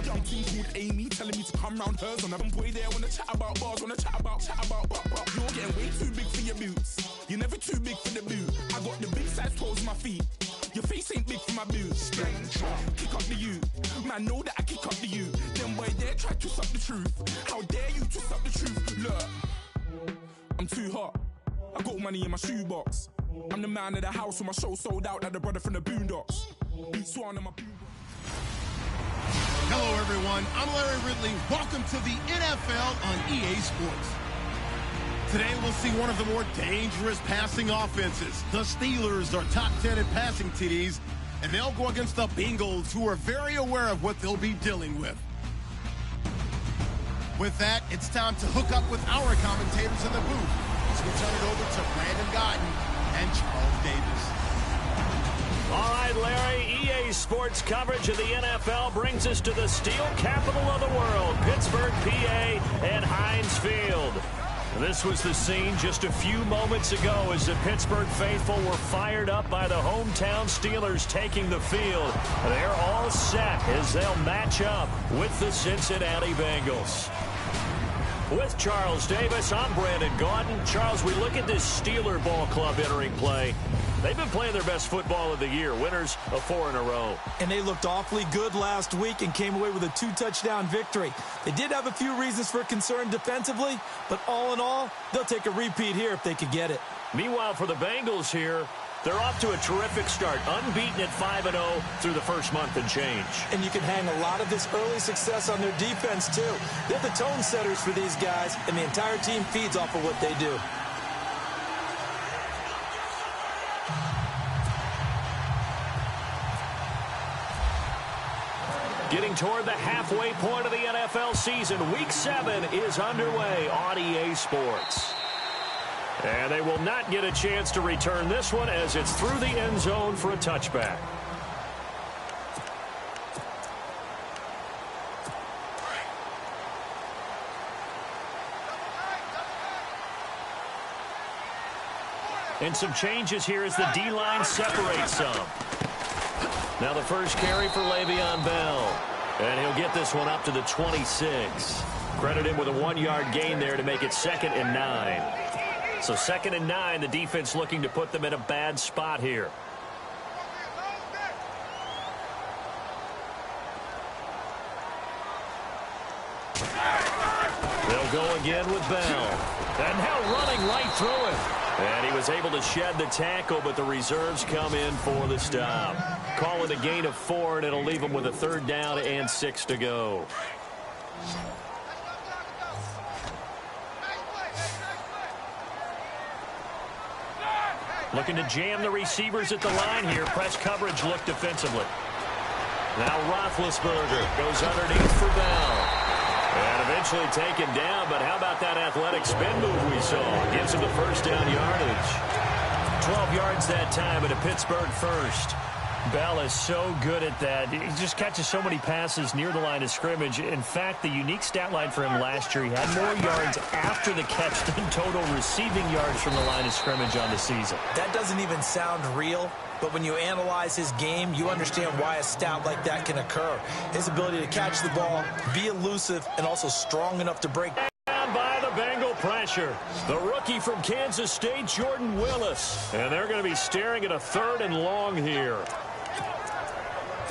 Young team called Amy telling me to come round hers. On a boy there wanna chat about bars, wanna chat about. You're getting way too big for your boots. You're never too big for the boot. I got the big size toes on my feet. Your face ain't big for my boots. Kick up the you. Man, know that I kick up the you. Them boy there try to suck the truth. How dare you to suck the truth? Look, I'm too hot. I got money in my shoebox. I'm the man of the house with my show sold out like the brother from the Boondocks. Beat Swan on my boondocks. Hello, everyone. I'm Larry Ridley. Welcome to the NFL on EA Sports. Today, we'll see one of the more dangerous passing offenses. The Steelers are top 10 in passing TDs, and they'll go against the Bengals, who are very aware of what they'll be dealing with. With that, it's time to hook up with our commentators in the booth as we turn it over to Brandon Gotton and Charles Davis. All right, Larry, EA Sports coverage of the NFL brings us to the steel capital of the world, Pittsburgh, PA, and Heinz Field. This was the scene just a few moments ago as the Pittsburgh faithful were fired up by the hometown Steelers taking the field. They're all set as they'll match up with the Cincinnati Bengals. With Charles Davis, I'm Brandon Gauton. Charles, we look at this Steeler ball club entering play. They've been playing their best football of the year, winners of 4 in a row. And they looked awfully good last week and came away with a 2-touchdown victory. They did have a few reasons for concern defensively, but all in all, they'll take a repeat here if they could get it. Meanwhile, for the Bengals here, they're off to a terrific start, unbeaten at 5-0 through the first month and change. And you can hang a lot of this early success on their defense, too. They're the tone setters for these guys, and the entire team feeds off of what they do. Getting toward the halfway point of the NFL season, Week 7 is underway on EA Sports. And they will not get a chance to return this one as it's through the end zone for a touchback. And some changes here as the D-line separates some. Now the first carry for Le'Veon Bell. And he'll get this one up to the 26. Credit him with a 1-yard gain there to make it 2nd and 9. So 2nd and 9, the defense looking to put them in a bad spot here. They'll go again with Bell. And now running right through it. And he was able to shed the tackle, but the reserves come in for the stop. Call it a gain of 4, and it'll leave them with a 3rd down and 6 to go. Looking to jam the receivers at the line here. Press coverage look defensively. Now Roethlisberger goes underneath for Bell. And eventually taken down, but how about that athletic spin move we saw? Gives him the first down yardage. 12 yards that time at a Pittsburgh first. Bell is so good at that. He just catches so many passes near the line of scrimmage. In fact, the unique stat line for him last year, he had more yards after the catch than total receiving yards from the line of scrimmage on the season. That doesn't even sound real, but when you analyze his game, you understand why a stat like that can occur. His ability to catch the ball, be elusive, and also strong enough to break down by the Bengal pressure. The rookie from Kansas State, Jordan Willis. And they're going to be staring at a 3rd and long here.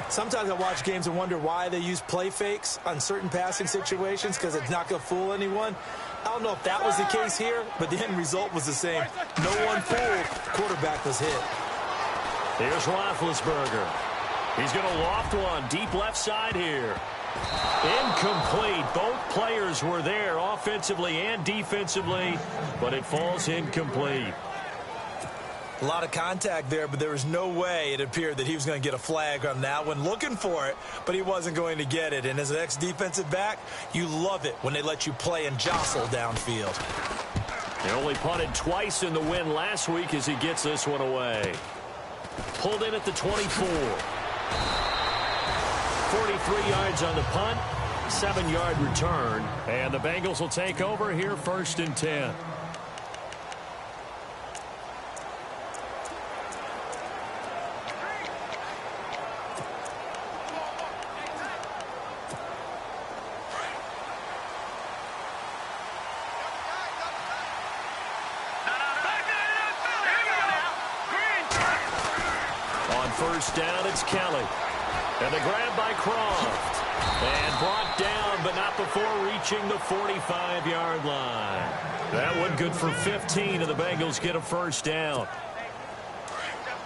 Sometimes I watch games and wonder why they use play fakes on certain passing situations, because it's not going to fool anyone. I don't know if that was the case here, but the end result was the same. No one fooled. Quarterback was hit. Here's Roethlisberger. He's going to loft one deep left side here. Incomplete. Both players were there offensively and defensively, but it falls incomplete. A lot of contact there, but there was no way it appeared that he was going to get a flag on that one. Looking for it, but he wasn't going to get it. And as an ex-defensive back, you love it when they let you play and jostle downfield. He only punted twice in the win last week as he gets this one away. Pulled in at the 24. 43 yards on the punt, 7-yard return. And the Bengals will take over here 1st and 10. first down. It's Kelly. And the grab by Croft. And brought down, but not before reaching the 45-yard line. That one good for 15, and the Bengals get a first down.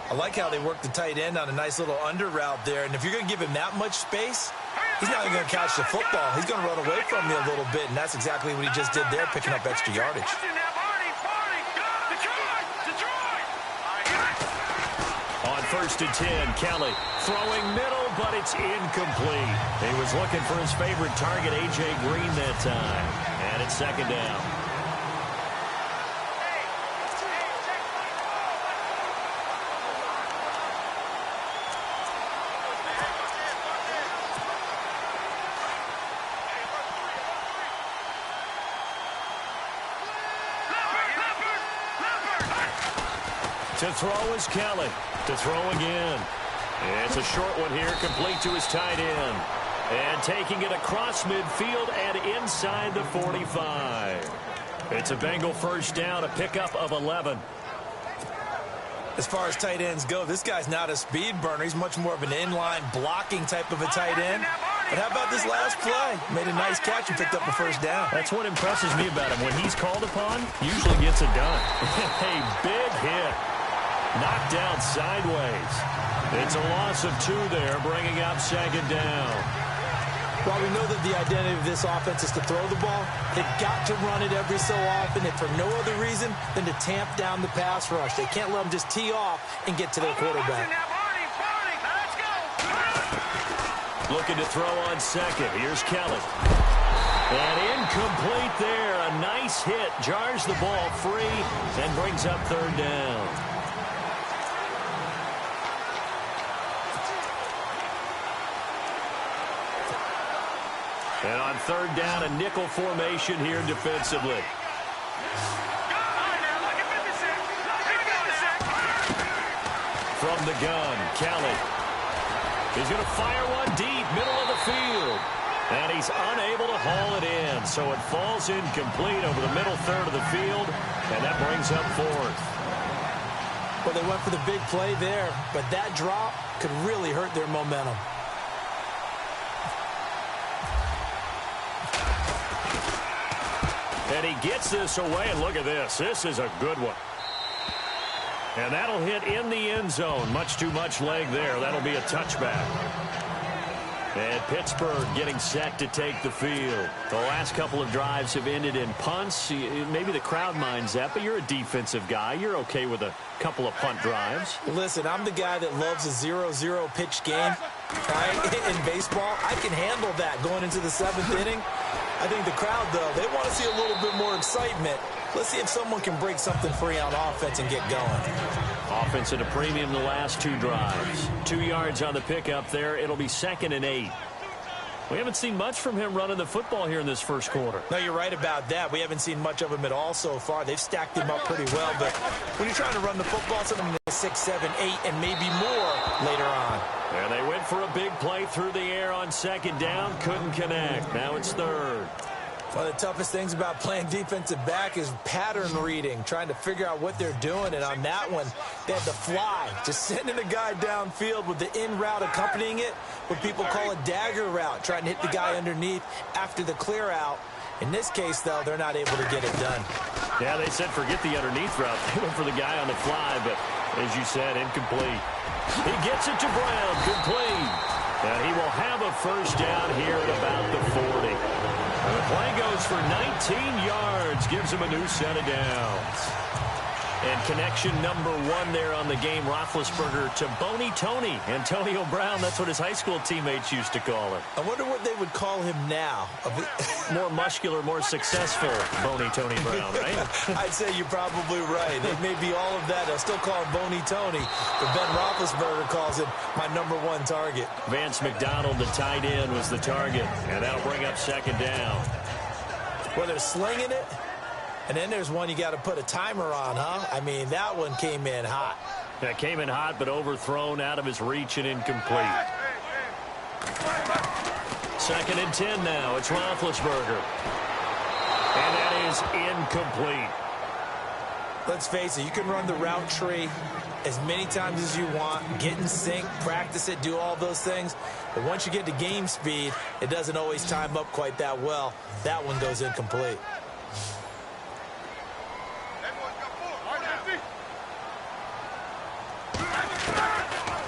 I like how they work the tight end on a nice little under route there. And if you're going to give him that much space, he's not even going to catch the football. He's going to run away from you a little bit, and that's exactly what he just did there, picking up extra yardage. On 1st and 10, Kelly throwing middle, but it's incomplete. He was looking for his favorite target, A.J. Green, that time. And it's 2nd down. To throw is Kelly. To throw again. It's a short one here, complete to his tight end. And taking it across midfield and inside the 45. It's a Bengal first down, a pickup of 11. As far as tight ends go, this guy's not a speed burner. He's much more of an inline blocking type of a tight end. But how about this last play? Made a nice catch and picked up a first down. That's what impresses me about him. When he's called upon, usually gets it done. A big hit. Knocked down sideways. It's a loss of 2 there, bringing up 2nd down. While we know that the identity of this offense is to throw the ball, they've got to run it every so often, and for no other reason than to tamp down the pass rush. They can't let them just tee off and get to their quarterback. Looking to throw on 2nd. Here's Kelly. And incomplete there. A nice hit. Jars the ball free and brings up 3rd down. And on 3rd down, a nickel formation here defensively. From the gun, Kelly. He's going to fire one deep, middle of the field. And he's unable to haul it in. So it falls incomplete over the middle third of the field. And that brings up 4th. Well, they went for the big play there, but that drop could really hurt their momentum. And he gets this away, and look at this. This is a good one. And that'll hit in the end zone. Much too much leg there. That'll be a touchback. And Pittsburgh getting set to take the field. The last couple of drives have ended in punts. Maybe the crowd minds that, but you're a defensive guy. You're okay with a couple of punt drives. Listen, I'm the guy that loves a 0-0 pitch game. Right? In baseball, I can handle that going into the 7th inning. I think the crowd, though, they want to see a little bit more excitement. Let's see if someone can break something free on offense and get going. Offense at a premium the last 2 drives. 2 yards on the pickup there. It'll be 2nd and 8. We haven't seen much from him running the football here in this first quarter. No, you're right about that. We haven't seen much of him at all so far. They've stacked him up pretty well. But when you're trying to run the football, something 6, 7, 8, and maybe more later on. And they went for a big play through the air on 2nd down. Couldn't connect. Now it's 3rd. One of the toughest things about playing defensive back is pattern reading, trying to figure out what they're doing. And on that one, they had to fly, just sending a guy downfield with the in route accompanying it, what people call a dagger route, trying to hit the guy underneath after the clear out. In this case, though, they're not able to get it done. Yeah, they said forget the underneath route. They went for the guy on the fly, but as you said, incomplete. He gets it to Brown, complete. And he will have a first down here at about the 40. And the play goes for 19 yards, gives him a new set of downs. And connection number 1 there on the game, Roethlisberger to Boney Tony. Antonio Brown, that's what his high school teammates used to call him. I wonder what they would call him now. More muscular, more successful Boney Tony Brown, right? I'd say you're probably right. It may be all of that. They'll still call him Boney Tony, but Ben Roethlisberger calls him my number 1 target. Vance McDonald, the tight end, was the target, and that'll bring up 2nd down. Well, they're slinging it. And then there's one you got to put a timer on, huh? I mean, that one came in hot. That came in hot, but overthrown, out of his reach and incomplete. 2nd and 10 now. It's Roethlisberger. And that is incomplete. Let's face it, you can run the route tree as many times as you want, get in sync, practice it, do all those things. But once you get to game speed, it doesn't always time up quite that well. That one goes incomplete.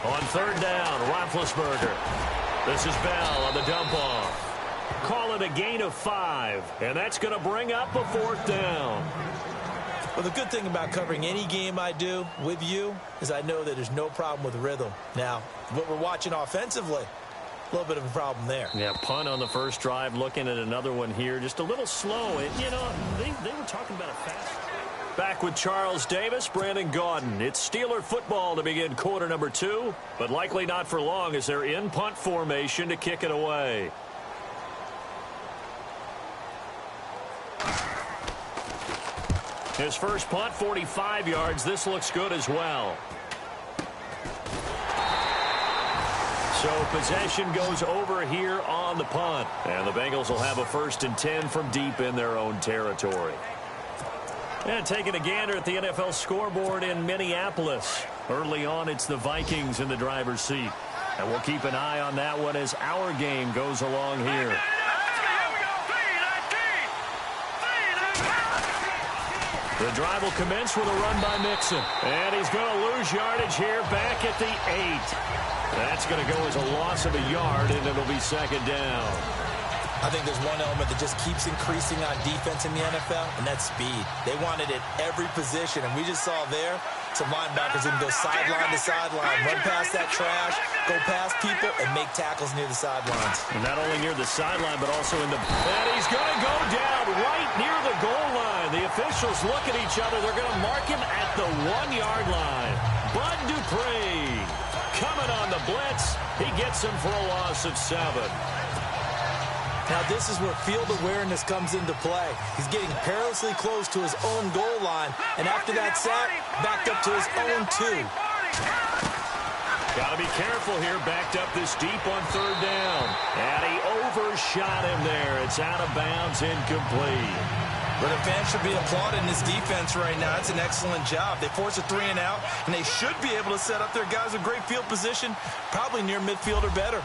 On third down, Roethlisberger. This is Bell on the dump off. Call it a gain of 5, and that's going to bring up a 4th down. Well, the good thing about covering any game I do with you is I know that there's no problem with rhythm. Now, what we're watching offensively, a little bit of a problem there. Yeah, punt on the first drive, looking at another one here. Just a little slow. You know, they were talking about a fast. Back with Charles Davis, Brandon Gaudin. It's Steeler football to begin quarter number 2, but likely not for long as they're in punt formation to kick it away. His first punt, 45 yards. This looks good as well. So possession goes over here on the punt. And the Bengals will have a 1st and 10 from deep in their own territory. And taking a gander at the NFL scoreboard in Minneapolis. Early on, it's the Vikings in the driver's seat. And we'll keep an eye on that one as our game goes along here. The drive will commence with a run by Mixon. And he's going to lose yardage here back at the 8. That's going to go as a loss of a yard, and it'll be 2nd down. I think there's one element that just keeps increasing on defense in the NFL, and that's speed. They want it at every position, and we just saw there some linebackers who can go sideline to sideline, run past that trash, go past people, and make tackles near the sidelines. And not only near the sideline, but also in the... And he's going to go down right near the goal line. The officials look at each other. They're going to mark him at the 1-yard line. Bud Dupree coming on the blitz. He gets him for a loss of 7. Now, this is where field awareness comes into play. He's getting perilously close to his own goal line, and after that sack, backed up to his own 2. Got to be careful here, backed up this deep on 3rd down. And he overshot him there. It's out of bounds, incomplete. But the fans should be applauding this defense right now. It's an excellent job. They force a 3 and out, and they should be able to set up their guys with great field position, probably near midfield or better.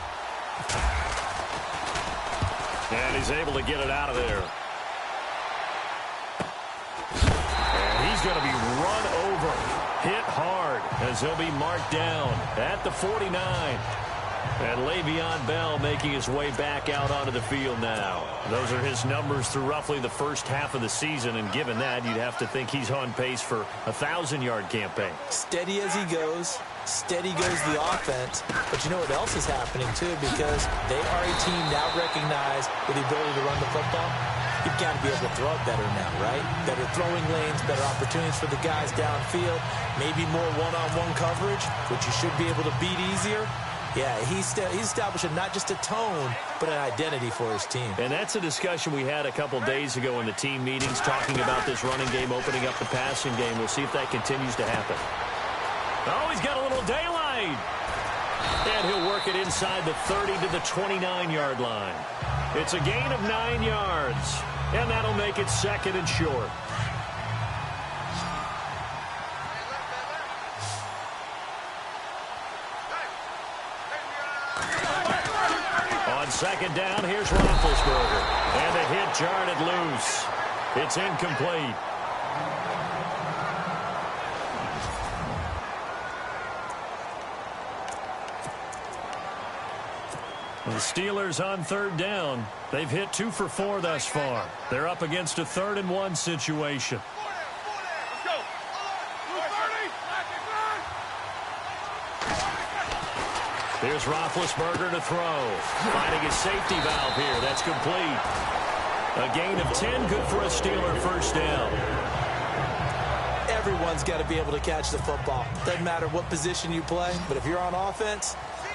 And he's able to get it out of there. And he's going to be run over, hit hard, as he'll be marked down at the 49. And Le'Veon Bell making his way back out onto the field now. Those are his numbers through roughly the first half of the season, and given that, you'd have to think he's on pace for a 1,000-yard campaign. Steady as he goes. Steady goes the offense. But you know what else is happening, too, because they are a team now recognized with the ability to run the football. You've got to be able to throw it better now, right? Better throwing lanes, better opportunities for the guys downfield, maybe more one-on-one coverage, which you should be able to beat easier. Yeah, he's establishing not just a tone, but an identity for his team. And that's a discussion we had a couple days ago in the team meetings, talking about this running game, opening up the passing game. We'll see if that continues to happen. Oh, he's got a little daylight. And he'll work it inside the 30 to the 29-yard line. It's a gain of 9 yards. And that'll make it 2nd and short. On 2nd down, here's Roethlisberger. And the hit jarred it loose. It's incomplete. The Steelers on 3rd down. They've hit 2 for 4 thus far. They're up against a 3rd and 1 situation. Here's Roethlisberger to throw. Finding his safety valve here. That's complete. A gain of 10, good for a Steeler 1st down. Everyone's got to be able to catch the football. Doesn't matter what position you play, but if you're on offense,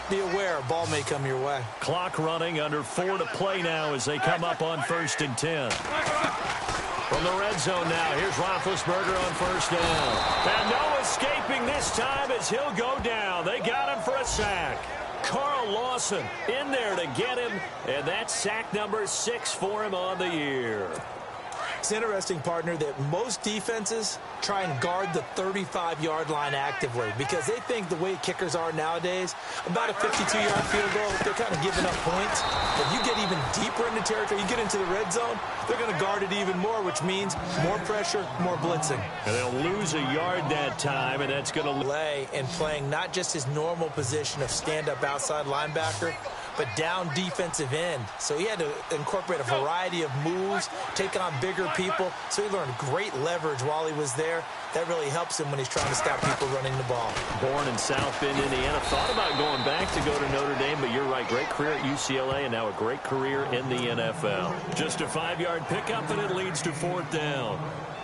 be aware a ball may come your way. Clock running, under 4 to play now as they come up on 1st and 10. From the red zone now, here's Roethlisberger on 1st down. And no escaping this time as he'll go down. They got him for a sack. Carl Lawson in there to get him, and that's sack number 6 for him on the year. It's interesting, partner, that most defenses try and guard the 35-yard line actively because they think the way kickers are nowadays, about a 52-yard field goal, they're kind of giving up points. If you get even deeper into territory, you get into the red zone, they're going to guard it even more, which means more pressure, more blitzing. And they'll lose a yard that time, and that's going to lay and playing not just his normal position of stand-up outside linebacker, but down defensive end. So he had to incorporate a variety of moves, take on bigger people. So he learned great leverage while he was there. That really helps him when he's trying to stop people running the ball. Born in South Bend, Indiana. Thought about going back to go to Notre Dame, but you're right. Great career at UCLA and now a great career in the NFL. Just a 5-yard pickup, and it leads to 4th down.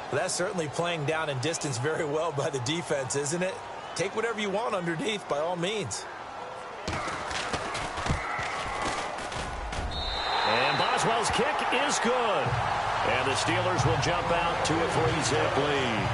Well, that's certainly playing down in distance very well by the defense, isn't it? Take whatever you want underneath by all means. And Boswell's kick is good. And the Steelers will jump out to a 3-zip lead.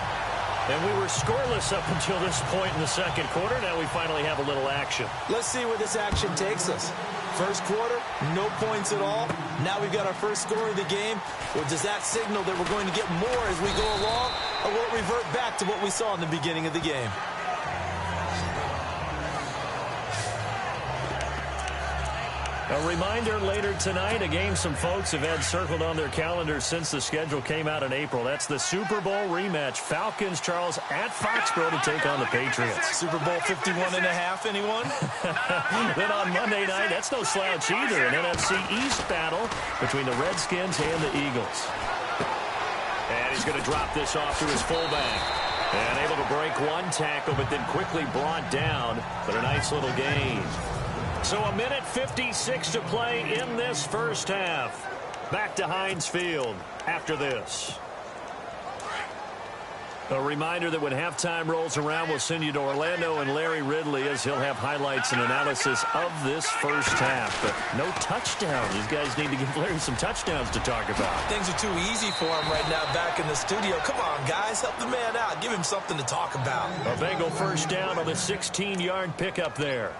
And we were scoreless up until this point in the second quarter. Now we finally have a little action. Let's see where this action takes us. First quarter, no points at all. Now we've got our first score of the game. Well, does that signal that we're going to get more as we go along, or will it revert back to what we saw in the beginning of the game? A reminder later tonight, a game some folks have had circled on their calendars since the schedule came out in April. That's the Super Bowl rematch. Falcons, Charles, at Foxborough to take on the Patriots. Super Bowl 51.5, anyone? Then on Monday night, that's no slouch either. An NFC East battle between the Redskins and the Eagles. And he's going to drop this off to his fullback. And able to break one tackle, but then quickly brought down. But a nice little gain. So a minute 56 to play in this first half. Back to Heinz Field after this. A reminder that when halftime rolls around, we'll send you to Orlando and Larry Ridley as he'll have highlights and analysis of this first half. But no touchdown. These guys need to give Larry some touchdowns to talk about. Things are too easy for him right now back in the studio. Come on, guys. Help the man out. Give him something to talk about. A Bengal first down on the 16-yard pickup there.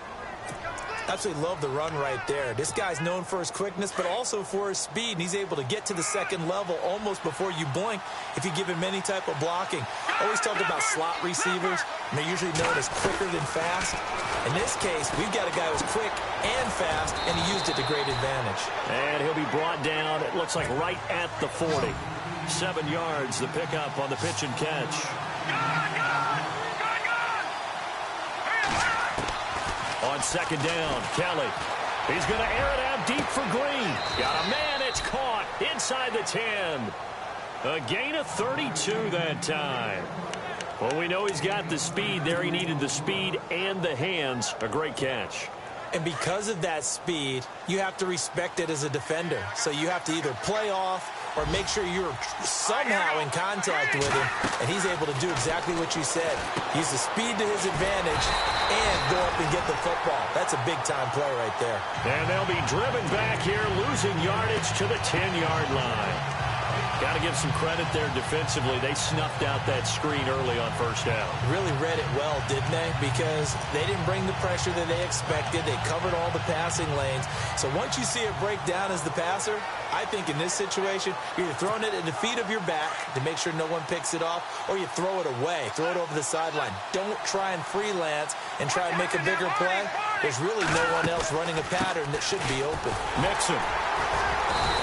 Absolutely love the run right there. This guy's known for his quickness, but also for his speed. And he's able to get to the second level almost before you blink if you give him any type of blocking. Always talk about slot receivers, and they're usually known as quicker than fast. In this case, we've got a guy who's quick and fast, and he used it to great advantage. And he'll be brought down, it looks like right at the 40. 7 yards, the pickup on the pitch and catch. On second down, Kelly. He's going to air it out deep for Green. Got a man, it's caught inside the 10. A gain of 32 that time. Well, we know he's got the speed there. He needed the speed and the hands. A great catch. And because of that speed, you have to respect it as a defender. So you have to either play off or make sure you're somehow in contact with him, and he's able to do exactly what you said. Use the speed to his advantage and go up and get the football. That's a big-time play right there. And they'll be driven back here, losing yardage to the 10-yard line. Got to give some credit there defensively. They snuffed out that screen early on first down. Really read it well, didn't they? Because they didn't bring the pressure that they expected. They covered all the passing lanes. So once you see it break down as the passer, I think in this situation, you're either throwing it at the feet of your back to make sure no one picks it off, or you throw it away, throw it over the sideline. Don't try and freelance and try and make a bigger play. There's really no one else running a pattern that should be open. Mixon.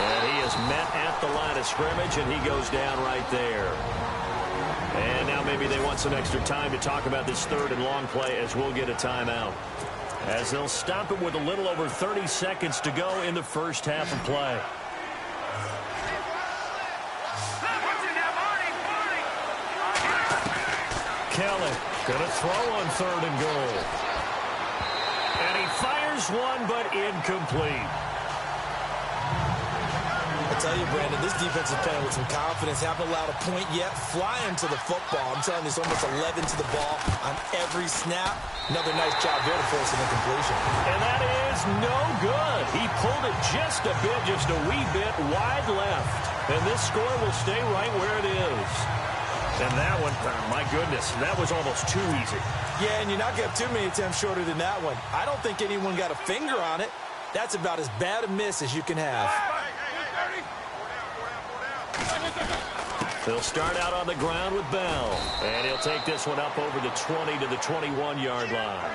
And he is met at the line of scrimmage, and he goes down right there. And now maybe they want some extra time to talk about this third and long play as we'll get a timeout. As they'll stop it with a little over 30 seconds to go in the first half of play. Kelly going to throw on third and goal. And he fires one, but incomplete. I tell you, Brandon, this defense is playing with some confidence. Haven't allowed a point yet. Flying to the football. I'm telling you, it's almost 11 to the ball on every snap. Another nice job there to force an incompletion. And that is no good. He pulled it just a bit, just a wee bit wide left. And this score will stay right where it is. And that one, my goodness, that was almost too easy. Yeah, and you're not going to have too many attempts shorter than that one. I don't think anyone got a finger on it. That's about as bad a miss as you can have. They'll start out on the ground with Bell. And he'll take this one up over the 20 to the 21-yard line.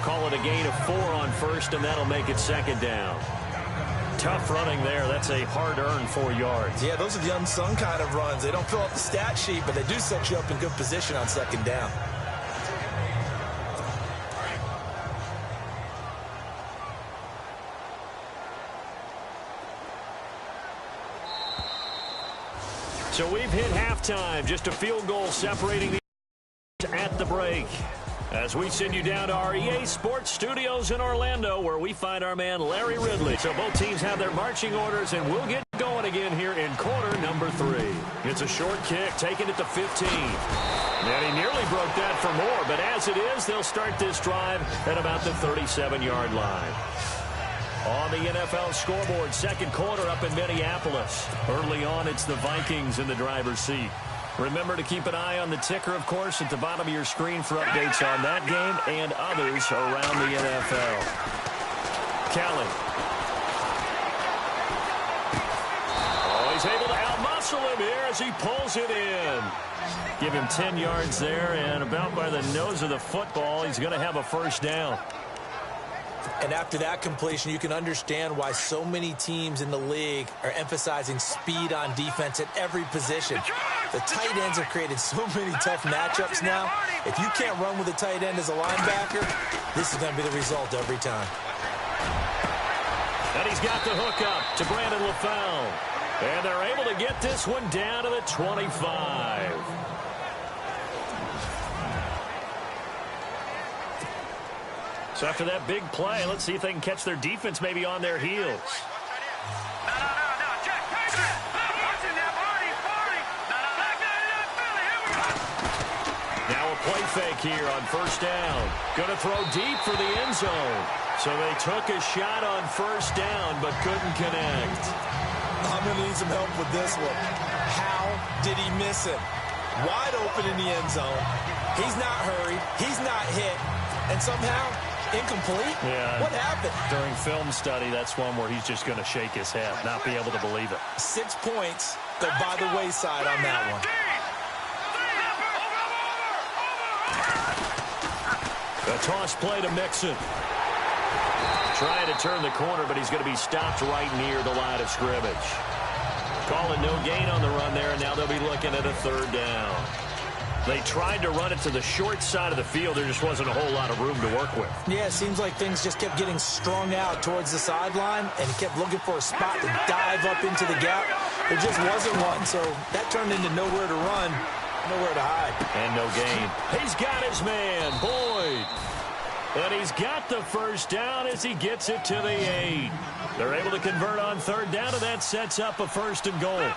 Call it a gain of 4 on first, and that'll make it second down. Tough running there. That's a hard-earned 4 yards. Yeah, those are the unsung kind of runs. They don't fill up the stat sheet, but they do set you up in good position on second down. So we've hit halftime. Just a field goal separating the at the break. As we send you down to our EA Sports Studios in Orlando, where we find our man Larry Ridley. So both teams have their marching orders, and we'll get going again here in quarter number 3. It's a short kick, taking it to 15. And he nearly broke that for more, but as it is, they'll start this drive at about the 37-yard line. On the NFL scoreboard, second quarter up in Minneapolis. Early on, it's the Vikings in the driver's seat. Remember to keep an eye on the ticker, of course, at the bottom of your screen for updates on that game and others around the NFL. Kelly. Oh, he's able to outmuscle him here as he pulls it in. Give him 10 yards there, and about by the nose of the football, he's going to have a first down. And after that completion, you can understand why so many teams in the league are emphasizing speed on defense at every position. The tight ends have created so many tough matchups now. If you can't run with a tight end as a linebacker, this is going to be the result every time. And he's got the hook up to Brandon LaFell. And they're able to get this one down to the 25. So after that big play, let's see if they can catch their defense maybe on their heels. Now a play fake here on first down. Going to throw deep for the end zone. So they took a shot on first down but couldn't connect. I'm going to need some help with this one. How did he miss it? Wide open in the end zone. He's not hurried. He's not hit. And somehow incomplete? Yeah. What happened? During film study, that's one where he's just going to shake his head, not be able to believe it. 6 points go by the wayside on that one. A toss play to Mixon. Trying to turn the corner, but he's going to be stopped right near the line of scrimmage. Calling no gain on the run there, and now they'll be looking at a third down. They tried to run it to the short side of the field. There just wasn't a whole lot of room to work with. Yeah, it seems like things just kept getting strung out towards the sideline, and he kept looking for a spot to dive up into the gap. There just wasn't one, so that turned into nowhere to run, nowhere to hide. And no gain. He's got his man, Boyd. And he's got the first down as he gets it to the 8. They're able to convert on third down, and that sets up a first and goal.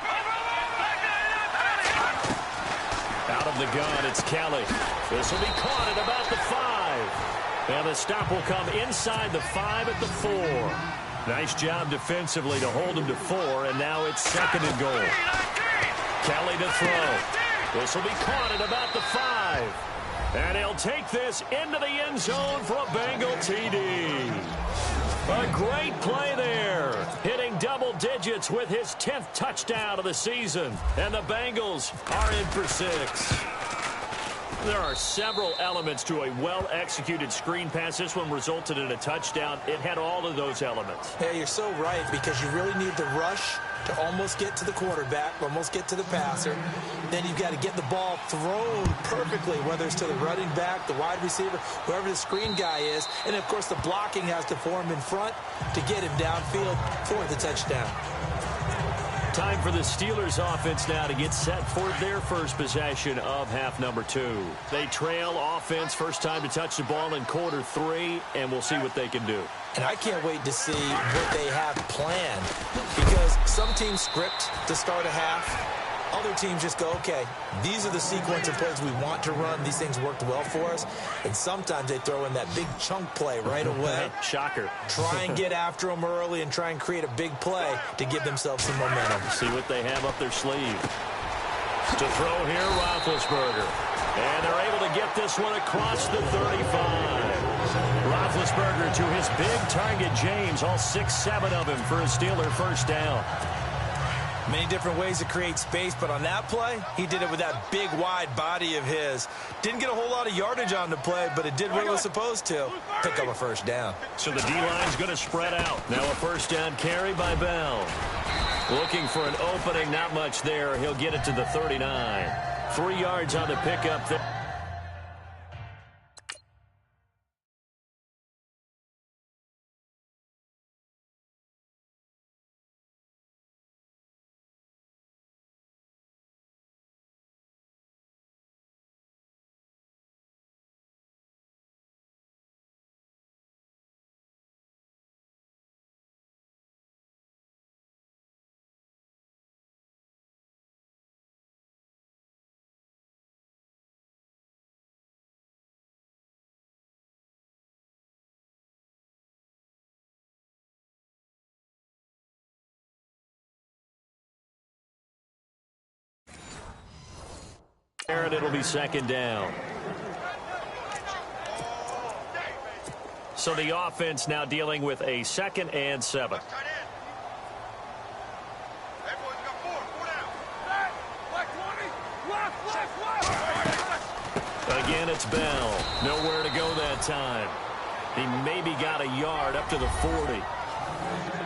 Out of the gun, it's Kelly. This will be caught at about the 5. And the stop will come inside the 5 at the 4. Nice job defensively to hold him to 4, and now it's second and goal. Kelly to throw. This will be caught at about the 5. And he'll take this into the end zone for a Bengal TD. A great play there, hitting double digits with his 10th touchdown of the season. And the Bengals are in for 6. There are several elements to a well-executed screen pass. This one resulted in a touchdown. It had all of those elements. Yeah, you're so right, because you really need the rush to almost get to the quarterback, almost get to the passer. Then you've got to get the ball thrown perfectly, whether it's to the running back, the wide receiver, whoever the screen guy is. And, of course, the blocking has to form in front to get him downfield for the touchdown. Time for the Steelers offense now to get set for their first possession of half number 2. They trail offense, first time to touch the ball in quarter 3, and we'll see what they can do. And I can't wait to see what they have planned, because some teams script to start a half. Other teams just go, okay, these are the sequence of plays we want to run. These things worked well for us. And sometimes they throw in that big chunk play right away. Shocker. Try and get after them early and try and create a big play to give themselves some momentum. See what they have up their sleeve. To throw here, Roethlisberger. And they're able to get this one across the 35. Roethlisberger to his big target, James, all 6-7 of him for a Steeler first down. Many different ways to create space, but on that play, he did it with that big, wide body of his. Didn't get a whole lot of yardage on the play, but it did what it was supposed to. Pick up a first down. So the D-line's going to spread out. Now a first down carry by Bell. Looking for an opening, not much there. He'll get it to the 39. 3 yards on the pickup there. It'll be second down. So the offense now dealing with a 2nd and 7. Again, it's Bell. Nowhere to go that time. He maybe got a yard up to the 40.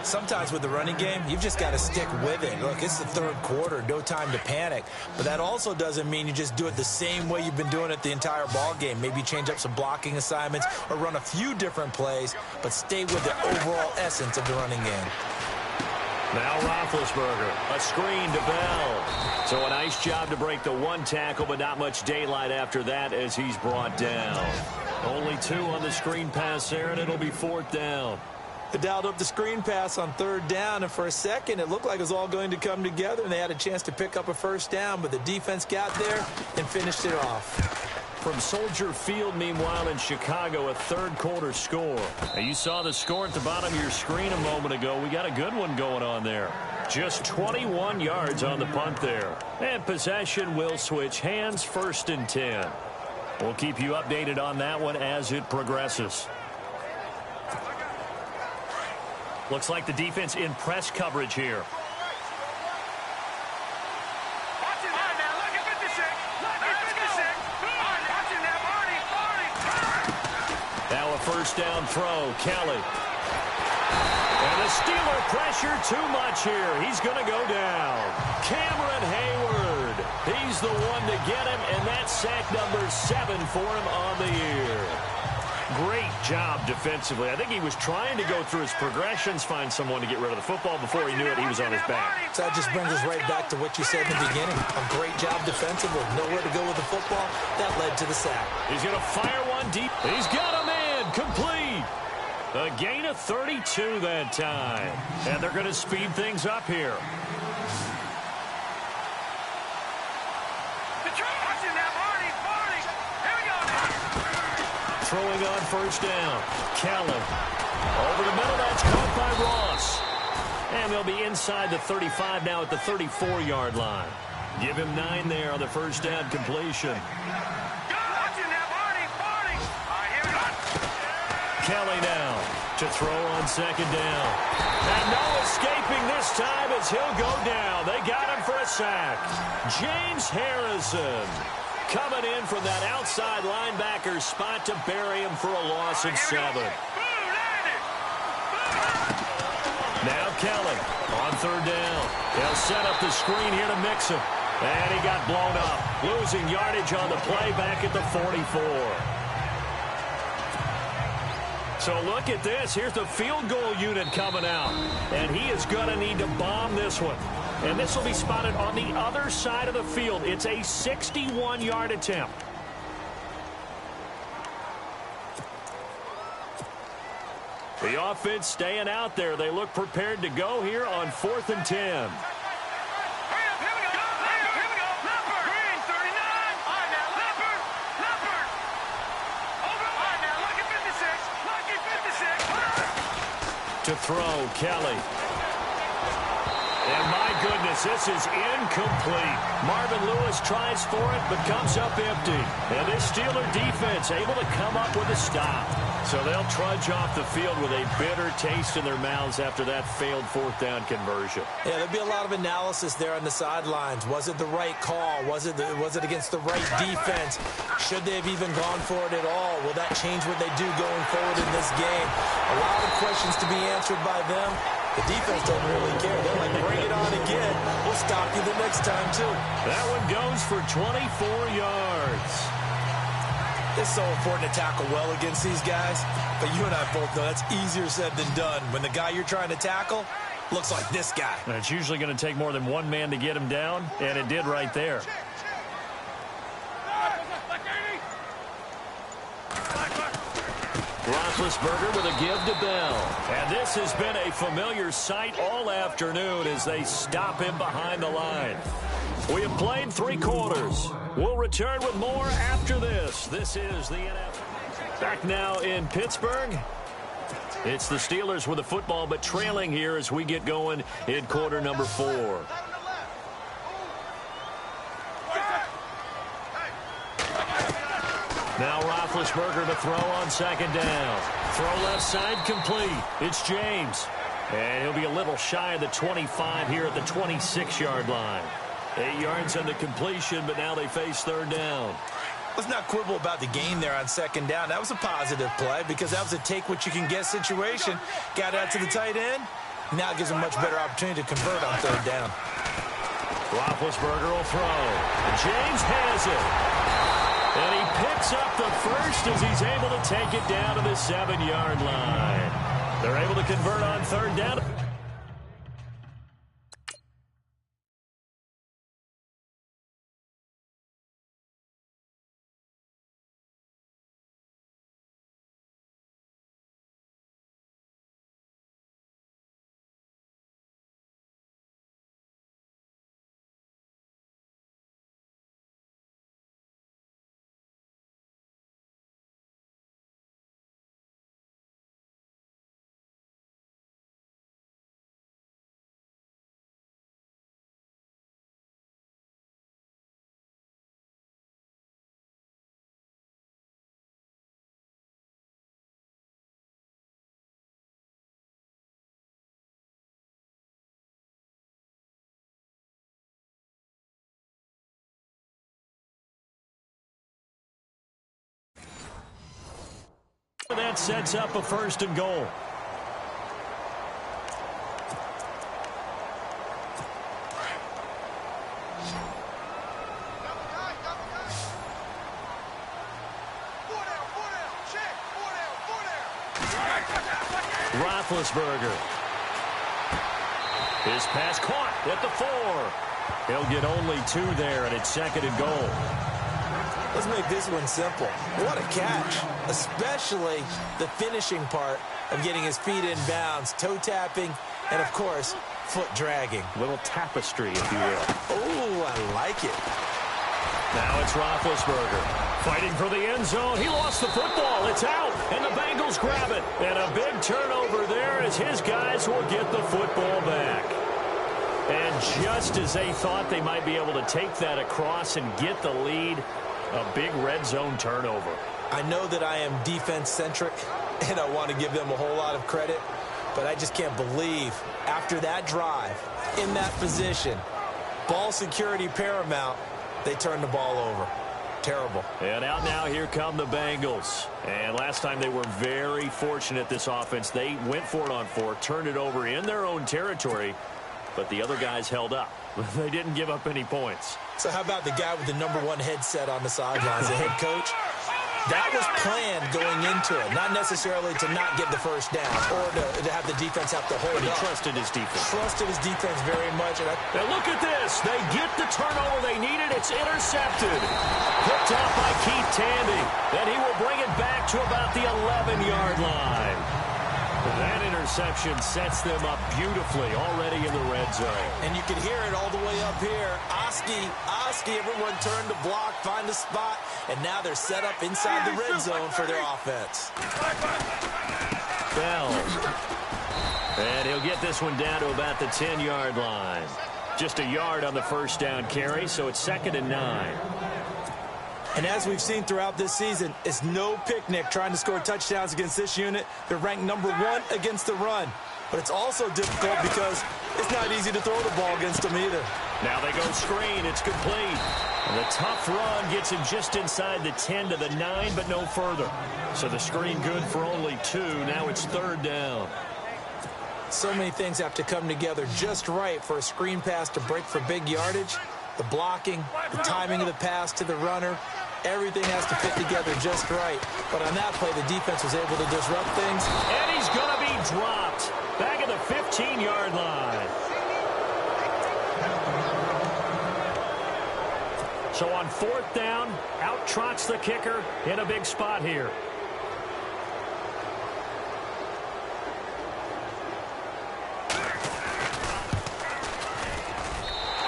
Sometimes with the running game, you've just got to stick with it. Look, it's the 3rd quarter, no time to panic. But that also doesn't mean you just do it the same way you've been doing it the entire ball game. Maybe change up some blocking assignments or run a few different plays, but stay with the overall essence of the running game. Now Roethlisberger, a screen to Bell. So a nice job to break the 1 tackle, but not much daylight after that as he's brought down. Only 2 on the screen pass there, and it'll be 4th down. They dialed up the screen pass on 3rd down, and for a second, it looked like it was all going to come together, and they had a chance to pick up a first down, but the defense got there and finished it off. From Soldier Field, meanwhile, in Chicago, a 3rd quarter score. Now, you saw the score at the bottom of your screen a moment ago. We got a good one going on there. Just 21 yards on the punt there. And possession will switch hands, 1st and 10. We'll keep you updated on that one as it progresses. Looks like the defense in press coverage here. Now a first down throw, Kelly. And the Steeler pressure too much here. He's going to go down. Cameron Hayward. He's the one to get him, and that's sack number 7 for him on the year. Great job defensively. I think he was trying to go through his progressions, find someone to get rid of the football. Before he knew it, he was on his back. So that just brings us right back to what you said in the beginning. A great job defensively. Nowhere to go with the football. That led to the sack. He's going to fire one deep. He's got him in. Complete. A gain of 32 that time. And they're going to speed things up here. Throwing on first down. Kelly. Over the middle. That's caught by Ross. And they'll be inside the 35 now at the 34-yard line. Give him 9 there on the first down completion. Kelly now to throw on second down. And no escaping this time as he'll go down. They got him for a sack. James Harrison coming in from that outside linebacker spot to bury him for a loss of 7. Now Kelly on third down. They'll set up the screen here to mix him. And he got blown up. Losing yardage on the play back at the 44. So look at this. Here's the field goal unit coming out. And he is going to need to bomb this one. And this will be spotted on the other side of the field. It's a 61-yard attempt. The offense staying out there. They look prepared to go here on 4th and 10. To throw, Kelly. And my goodness, this is incomplete. Marvin Lewis tries for it, but comes up empty. And this Steeler defense able to come up with a stop. So they'll trudge off the field with a bitter taste in their mouths after that failed fourth down conversion. Yeah, there'll be a lot of analysis there on the sidelines. Was it the right call? Was it against the right defense? Should they have even gone for it at all? Will that change what they do going forward in this game? A lot of questions to be answered by them. The defense doesn't really care. They're like, bring it on again. We'll stop you the next time, too. That one goes for 24 yards. It's so important to tackle well against these guys, but you and I both know that's easier said than done. When the guy you're trying to tackle looks like this guy. And it's usually going to take more than one man to get him down, and it did right there. Roethlisberger with a give to Bell. And this has been a familiar sight all afternoon as they stop him behind the line. We have played 3 quarters. We'll return with more after this. This is the NFL. Back now in Pittsburgh. It's the Steelers with the football, but trailing here as we get going in quarter number 4. Now Roethlisberger to throw on second down. Throw left side complete. It's James. And he'll be a little shy of the 25 here at the 26-yard line. 8 yards on the completion, but now they face third down. Let's not quibble about the gain there on second down. That was a positive play because that was a take-what-you-can-get situation. Got out to the tight end. Now it gives them a much better opportunity to convert on third down. Roethlisberger will throw. James has it. And he picks up the first as he's able to take it down to the 7-yard line. They're able to convert on third down. That sets up a first and goal. Roethlisberger. His pass caught at the 4. He'll get only 2 there, and it's second and goal. Let's make this one simple. What a catch, especially the finishing part of getting his feet in bounds, toe tapping, and, of course, foot dragging. Little tapestry, if you will. Oh, I like it. Now it's Roethlisberger fighting for the end zone. He lost the football. It's out, and the Bengals grab it. And a big turnover there as his guys will get the football back. And just as they thought they might be able to take that across and get the lead, a big red zone turnover. I know that I am defense-centric, and I want to give them a whole lot of credit, but I just can't believe after that drive, in that position, ball security paramount, they turned the ball over. Terrible. And out now, here come the Bengals. And last time they were very fortunate, this offense. They went for it on 4, turned it over in their own territory, but the other guys held up. They didn't give up any points. So how about the guy with the #1 headset on the sidelines, the head coach? That was planned going into it, not necessarily to not get the first down or to have the defense have to hold but he up. trusted his defense. Trusted his defense very much. And look at this. They get the turnover they needed. It's intercepted. Picked up by Keith Tandy. And he will bring it back to about the 11-yard line. That interception sets them up beautifully already in the red zone. And you can hear it all the way up here. Oski, everyone turned to block, find a spot, and now they're set up inside the red zone for their offense. Bell. And he'll get this one down to about the 10-yard line. Just a yard on the first down carry, so it's 2nd and 9. And as we've seen throughout this season, it's no picnic trying to score touchdowns against this unit. They're ranked number 1 against the run. But it's also difficult because it's not easy to throw the ball against them either. Now they go screen. It's complete. And the tough run gets him just inside the 10 to the 9, but no further. So the screen good for only 2. Now it's 3rd down. So many things have to come together just right for a screen pass to break for big yardage. The blocking, the timing of the pass to the runner, everything has to fit together just right. But on that play, the defense was able to disrupt things. And he's going to be dropped back at the 15-yard line. So on 4th down, out trots the kicker in a big spot here.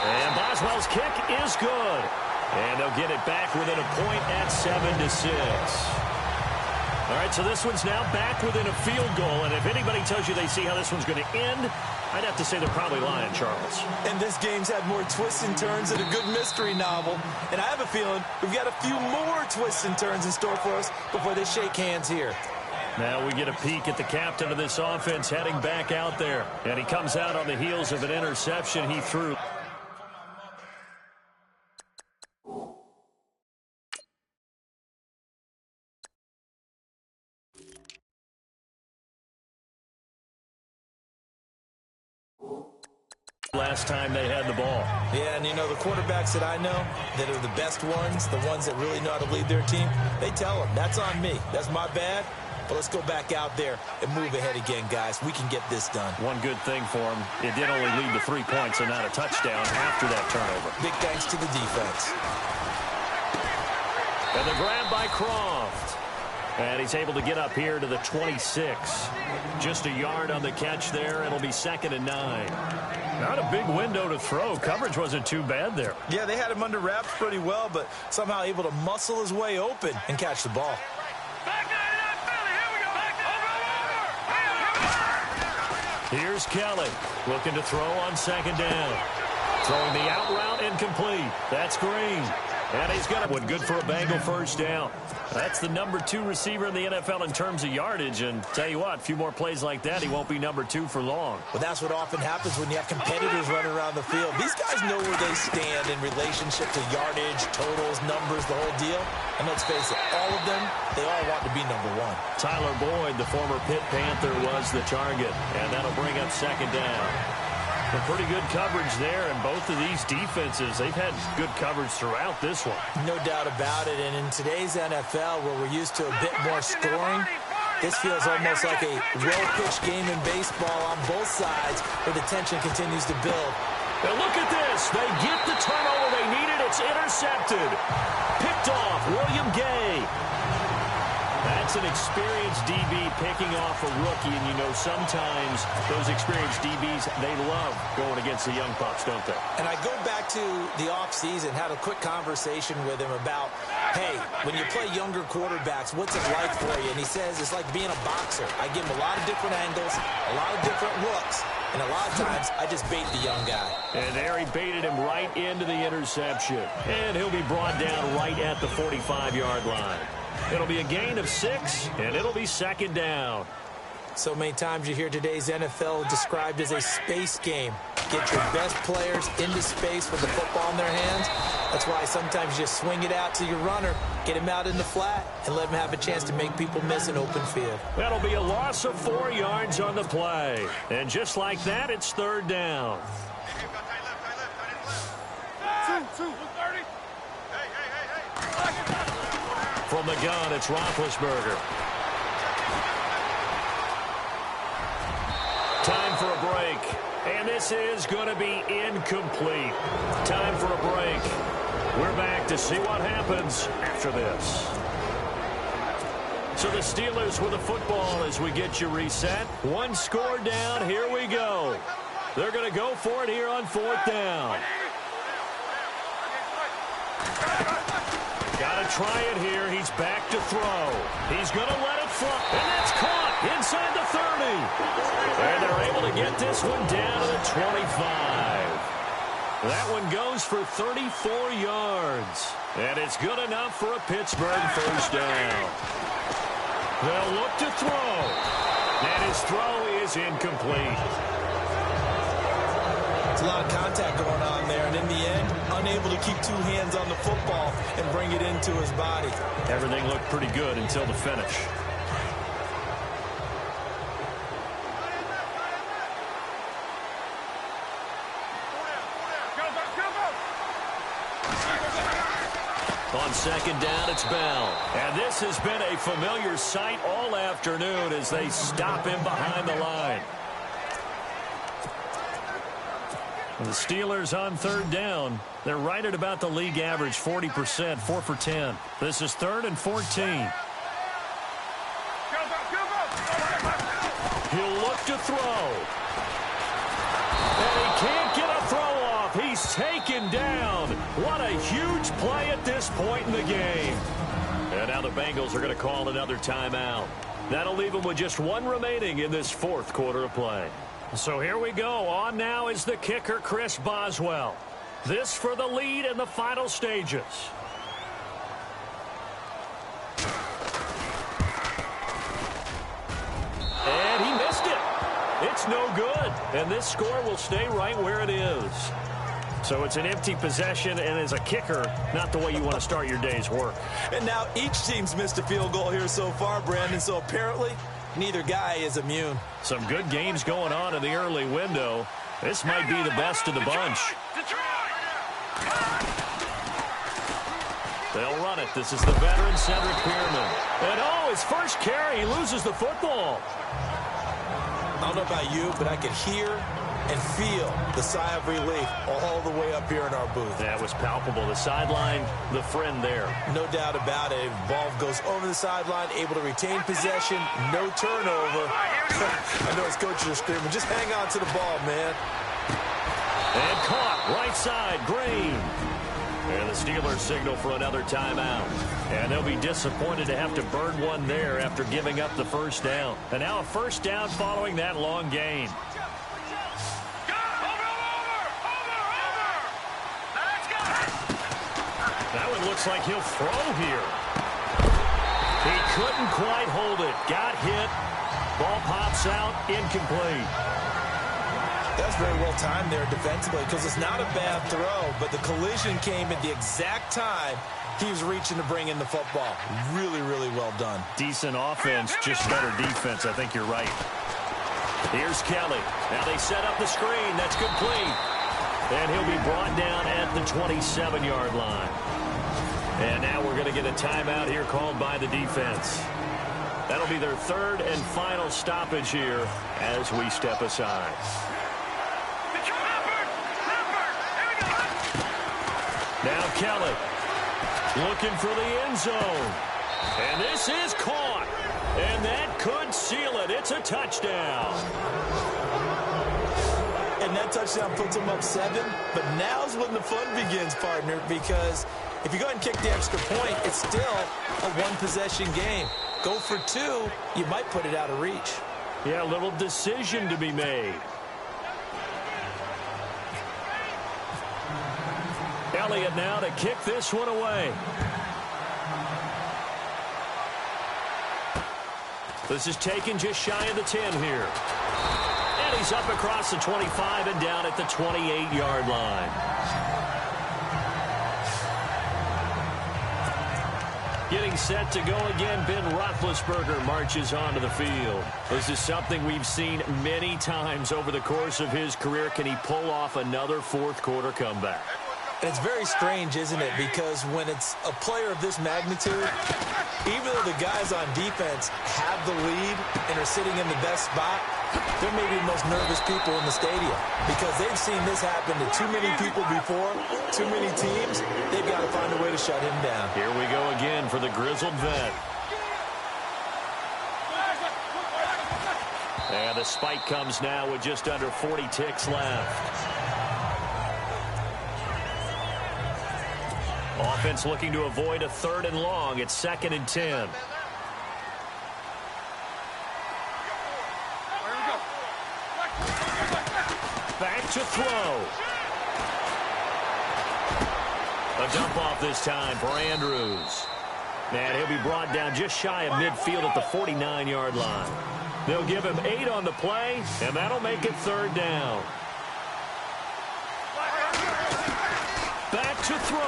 And Boswell's kick is good. And they'll get it back within a point at 7-6. All right, so this one's now back within a field goal. And if anybody tells you they see how this one's going to end, I'd have to say they're probably lying, Charles. And this game's had more twists and turns than a good mystery novel. And I have a feeling we've got a few more twists and turns in store for us before they shake hands here. Now we get a peek at the captain of this offense heading back out there. And he comes out on the heels of an interception he threw. Last time they had the ball. Yeah, and you know, the quarterbacks that I know that are the best ones, the ones that really know how to lead their team, they tell them, that's on me. That's my bad. But let's go back out there and move ahead again, guys. We can get this done. One good thing for him, it did only lead to 3 points and not a touchdown after that turnover. Big thanks to the defense. And the grab by Croft. And he's able to get up here to the 26. Just a yard on the catch there. It'll be 2nd and 9. Not a big window to throw. Coverage wasn't too bad there. Yeah, they had him under wraps pretty well, but somehow able to muscle his way open and catch the ball. Here's Kelly looking to throw on 2nd down. Throwing the out route incomplete. That's Green. And he's got it. Good for a Bengal first down. That's the number 2 receiver in the NFL in terms of yardage. And tell you what, a few more plays like that, he won't be number 2 for long. Well, that's what often happens when you have competitors running around the field. These guys know where they stand in relationship to yardage, totals, numbers, the whole deal. And let's face it, all of them, they all want to be number 1. Tyler Boyd, the former Pitt Panther, was the target. And that'll bring up 2nd down. A pretty good coverage there, and both of these defenses, they've had good coverage throughout this one. No doubt about it, and in today's NFL, where we're used to a bit more scoring, this feels almost like a well-pitched game in baseball on both sides, where the tension continues to build. Now look at this. They get the turnover they needed. It's intercepted. Picked off William Gay. That's an experienced DB picking off a rookie, and you know sometimes those experienced DBs, they love going against the young pups, don't they? And I go back to the offseason, had a quick conversation with him about, hey, when you play younger quarterbacks, what's it like for you? And he says it's like being a boxer. I give him a lot of different angles, a lot of different looks, and a lot of times I just bait the young guy. And there he baited him right into the interception. And he'll be brought down right at the 45-yard line. It'll be a gain of 6, and it'll be 2nd down. So many times you hear today's NFL described as a space game. Get your best players into space with the football in their hands. That's why sometimes you just swing it out to your runner, get him out in the flat, and let him have a chance to make people miss an open field. That'll be a loss of 4 yards on the play. And just like that, it's 3rd down. From the gun, it's Roethlisberger. Time for a break. And this is going to be incomplete. Time for a break. We're back to see what happens after this. So the Steelers with the football as we get you reset. 1 score down. Here we go. They're going to go for it here on 4th down. Got to try it here. He's back to throw. He's going to let it fly. And that's caught inside the 30. And they're able to get this one down to the 25. That one goes for 34 yards. And it's good enough for a Pittsburgh first down. They'll look to throw. And his throw is incomplete. It's a lot of contact going on there, and in the end, unable to keep two hands on the football and bring it into his body. Everything looked pretty good until the finish. On second down, it's Bell. And this has been a familiar sight all afternoon as they stop him behind the line. The Steelers on third down. They're right at about the league average, 40%, 4 for 10. This is 3rd and 14. He'll look to throw. And he can't get a throw off. He's taken down. What a huge play at this point in the game. And now the Bengals are going to call another timeout. That'll leave them with just one remaining in this fourth quarter of play. So here we go. On now is the kicker, Chris Boswell. This for the lead in the final stages. And he missed it. It's no good. And this score will stay right where it is. So it's an empty possession, and as a kicker, not the way you want to start your day's work. And now each team's missed a field goal here so far, Brandon, so apparently neither guy is immune. Some good games going on in the early window. This might be the best of the bunch. They'll run it. This is the veteran Cedric Pierman. And oh, his first carry, he loses the football. I don't know about you, but I could hear and feel the sigh of relief all the way up here in our booth. That was palpable. The sideline, the friend there. No doubt about it. Ball goes over the sideline, able to retain possession, no turnover. I know his coaches are screaming, just hang on to the ball, man. And caught, right side, Green. And the Steelers signal for another timeout. And they'll be disappointed to have to burn one there after giving up the first down. And now a first down following that long gain. That one looks like he'll throw here. He couldn't quite hold it. Got hit. Ball pops out. Incomplete. That's very well timed there defensively because it's not a bad throw, but the collision came at the exact time he was reaching to bring in the football. Really, really well done. Decent offense, just better defense. I think you're right. Here's Kelly. Now they set up the screen. That's complete. And he'll be brought down at the 27-yard line. And now we're going to get a timeout here called by the defense. That'll be their third and final stoppage here as we step aside. Now Kelly looking for the end zone. And this is caught. And that could seal it. It's a touchdown. And that touchdown puts them up 7. But now's when the fun begins, partner, because if you go ahead and kick the extra point, it's still a one-possession game. Go for 2, you might put it out of reach. Yeah, a little decision to be made. Elliott now to kick this one away. This is taken just shy of the 10 here. And he's up across the 25 and down at the 28-yard line. Getting set to go again, Ben Roethlisberger marches onto the field. This is something we've seen many times over the course of his career. Can he pull off another fourth-quarter comeback? And it's very strange, isn't it? Because when it's a player of this magnitude, even though the guys on defense have the lead and are sitting in the best spot, they're maybe the most nervous people in the stadium because they've seen this happen to too many people before, too many teams. They've got to find a way to shut him down. Here we go again for the grizzled vet. And the spike comes now with just under 40 ticks left. Offense looking to avoid a 3rd and long. It's 2nd and 10. Back to throw. A dump off this time for Andrews. And he'll be brought down just shy of midfield at the 49-yard line. They'll give him 8 on the play, and that'll make it 3rd down. Back to throw.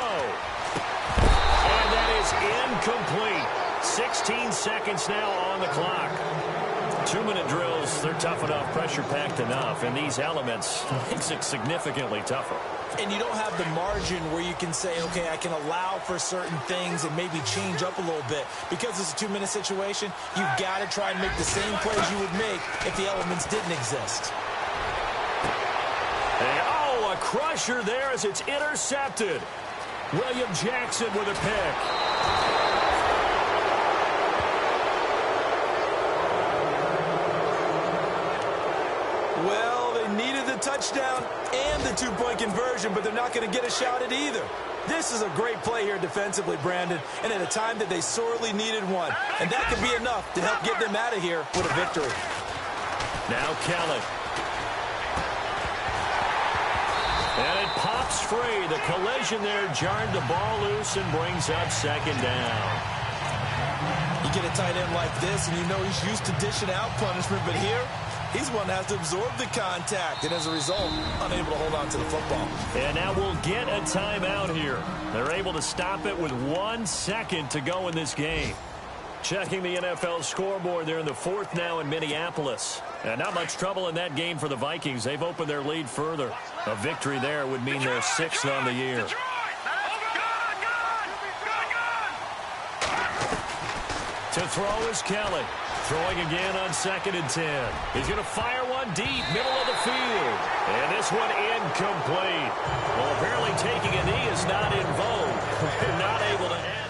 And that is incomplete. 16 seconds now on the clock. 2-minute drills, they're tough enough, pressure-packed enough, and these elements makes it significantly tougher. And you don't have the margin where you can say, okay, I can allow for certain things and maybe change up a little bit. Because it's a 2-minute situation, you've got to try and make the same plays you would make if the elements didn't exist. And, oh, a crusher there as it's intercepted. William Jackson with a pick. Well, they needed the touchdown and the 2-point conversion, but they're not going to get a shot at either. This is a great play here defensively, Brandon, and at a time that they sorely needed one. And that could be enough to help get them out of here with a victory. Now Kelly. And it pops free. The collision there jarred the ball loose and brings up 2nd down. You get a tight end like this, and you know he's used to dishing out punishment, but here, he's one that has to absorb the contact, and as a result, unable to hold on to the football. And now we'll get a timeout here. They're able to stop it with 1 second to go in this game. Checking the NFL scoreboard, they're in the 4th now in Minneapolis. And not much trouble in that game for the Vikings. They've opened their lead further. A victory there would mean they're 6th on the year. To throw is Kelly. Throwing again on 2nd and 10. He's going to fire one deep, middle of the field. And this one incomplete. Well, apparently taking a knee is not in vogue. They're not able to end.